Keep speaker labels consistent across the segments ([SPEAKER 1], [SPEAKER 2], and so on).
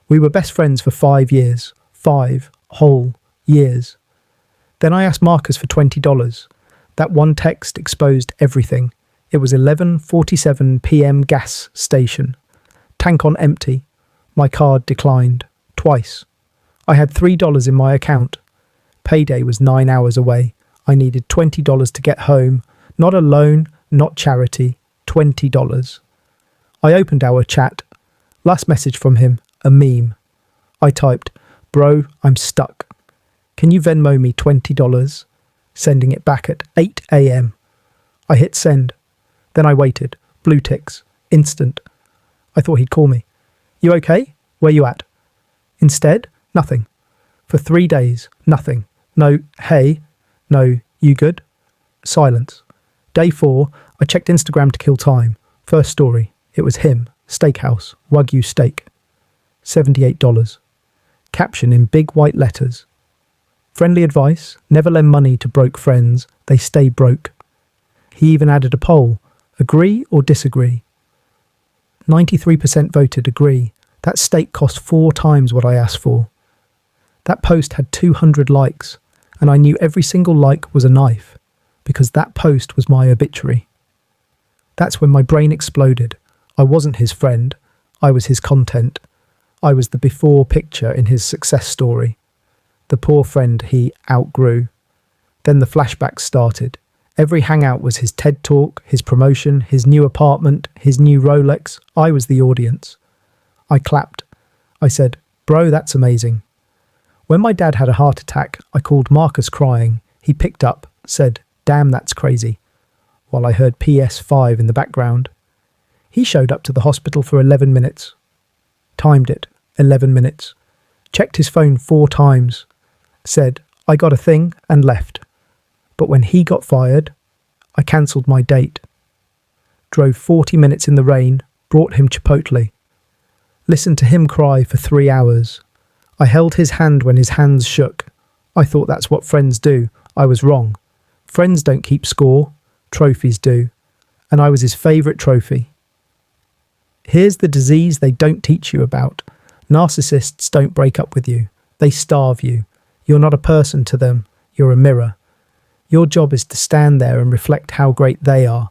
[SPEAKER 1] We were best friends for 5 years. 5 whole years. Then I asked Marcus for $20. That one text exposed everything. It was 11:47 p.m. gas station. Tank on empty. My card declined. Twice. I had $3 in my account. Payday was 9 hours away. I needed $20 to get home. Not a loan, not charity. $20. I opened our chat. Last message from him, a meme. I typed, "Bro, I'm stuck. Can you Venmo me $20? Sending it back at 8 a.m. I hit send. Then I waited. Blue ticks. Instant. I thought he'd call me. "You okay? Where you at?" Instead, nothing. For 3 days, nothing. No, hey. No, you good? Silence. Day 4, I checked Instagram to kill time. First story. It was him. Steakhouse. Wagyu steak. $78. Caption in big white letters. Friendly advice, never lend money to broke friends. They stay broke. He even added a poll. Agree or disagree? 93% voted agree. That steak cost 4 times what I asked for. That post had 200 likes, and I knew every single like was a knife, because that post was my obituary. That's when my brain exploded. I wasn't his friend. I was his content. I was the before picture in his success story. The poor friend he outgrew. Then the flashbacks started. Every hangout was his TED Talk, his promotion, his new apartment, his new Rolex. I was the audience. I clapped. I said, "Bro, that's amazing." When my dad had a heart attack, I called Marcus crying. He picked up, said, "Damn, that's crazy," while I heard PS5 in the background. He showed up to the hospital for 11 minutes. Timed it, 11 minutes. Checked his phone 4 times. Said, "I got a thing," and left. But when he got fired, I cancelled my date. Drove 40 minutes in the rain, brought him Chipotle. Listened to him cry for 3 hours. I held his hand when his hands shook. I thought that's what friends do. I was wrong. Friends don't keep score. Trophies do. And I was his favourite trophy. Here's the disease they don't teach you about. Narcissists don't break up with you. They starve you. You're not a person to them. You're a mirror. Your job is to stand there and reflect how great they are.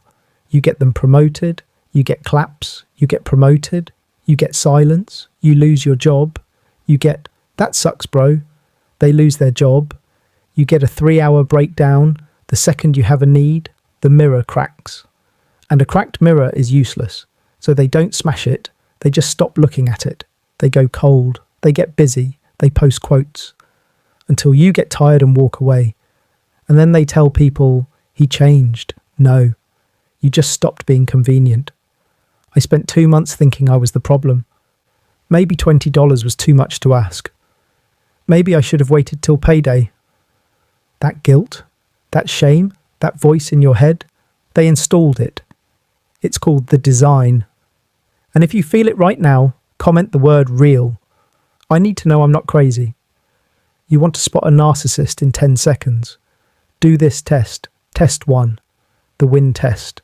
[SPEAKER 1] You get them promoted. You get claps. You get promoted. You get silence. You lose your job. You get, "That sucks, bro." They lose their job. You get a 3-hour breakdown. The second you have a need, the mirror cracks. And a cracked mirror is useless. So they don't smash it. They just stop looking at it. They go cold. They get busy. They post quotes. Until you get tired and walk away. And then they tell people, "He changed." No, you just stopped being convenient. I spent 2 months thinking I was the problem. Maybe $20 was too much to ask. Maybe I should have waited till payday. That guilt, that shame, that voice in your head, they installed it. It's called the design. And if you feel it right now, comment the word real. I need to know I'm not crazy. You want to spot a narcissist in 10 seconds. Do this test. Test 1. The win test.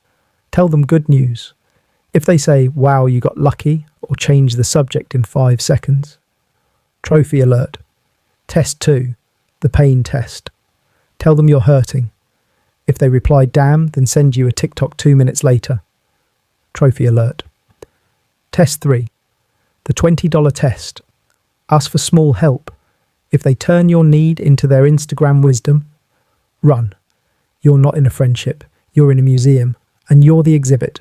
[SPEAKER 1] Tell them good news. If they say, "Wow, you got lucky," or change the subject in 5 seconds. Trophy alert. Test 2. The pain test. Tell them you're hurting. If they reply, "Damn," then send you a TikTok 2 minutes later. Trophy alert. Test 3. The $20 test. Ask for small help. If they turn your need into their Instagram wisdom, run. You're not in a friendship. You're in a museum. And you're the exhibit.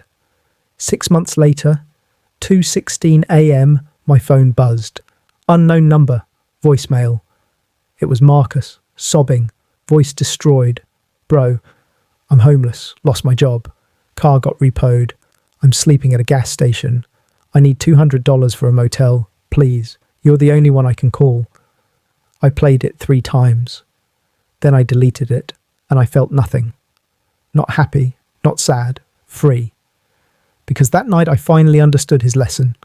[SPEAKER 1] 6 months later, 2:16 a.m, my phone buzzed. Unknown number. Voicemail. It was Marcus, sobbing, voice destroyed. "Bro, I'm homeless, lost my job. Car got repoed. I'm sleeping at a gas station. I need $200 for a motel. Please, you're the only one I can call." I played it 3 times. Then I deleted it, and I felt nothing. Not happy, not sad, free. Because that night I finally understood his lesson.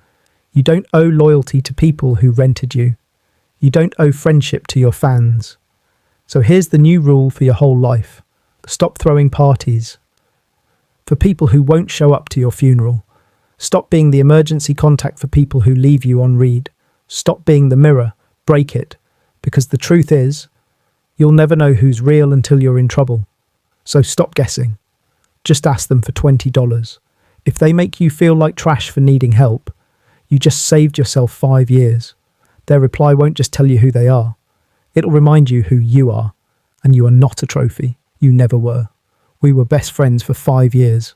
[SPEAKER 1] You don't owe loyalty to people who rented you. You don't owe friendship to your fans. So here's the new rule for your whole life. Stop throwing parties for people who won't show up to your funeral. Stop being the emergency contact for people who leave you on read. Stop being the mirror, break it, because the truth is, you'll never know who's real until you're in trouble. So stop guessing. Just ask them for $20. If they make you feel like trash for needing help, you just saved yourself 5 years. Their reply won't just tell you who they are. It'll remind you who you are. And you are not a trophy. You never were. We were best friends for 5 years.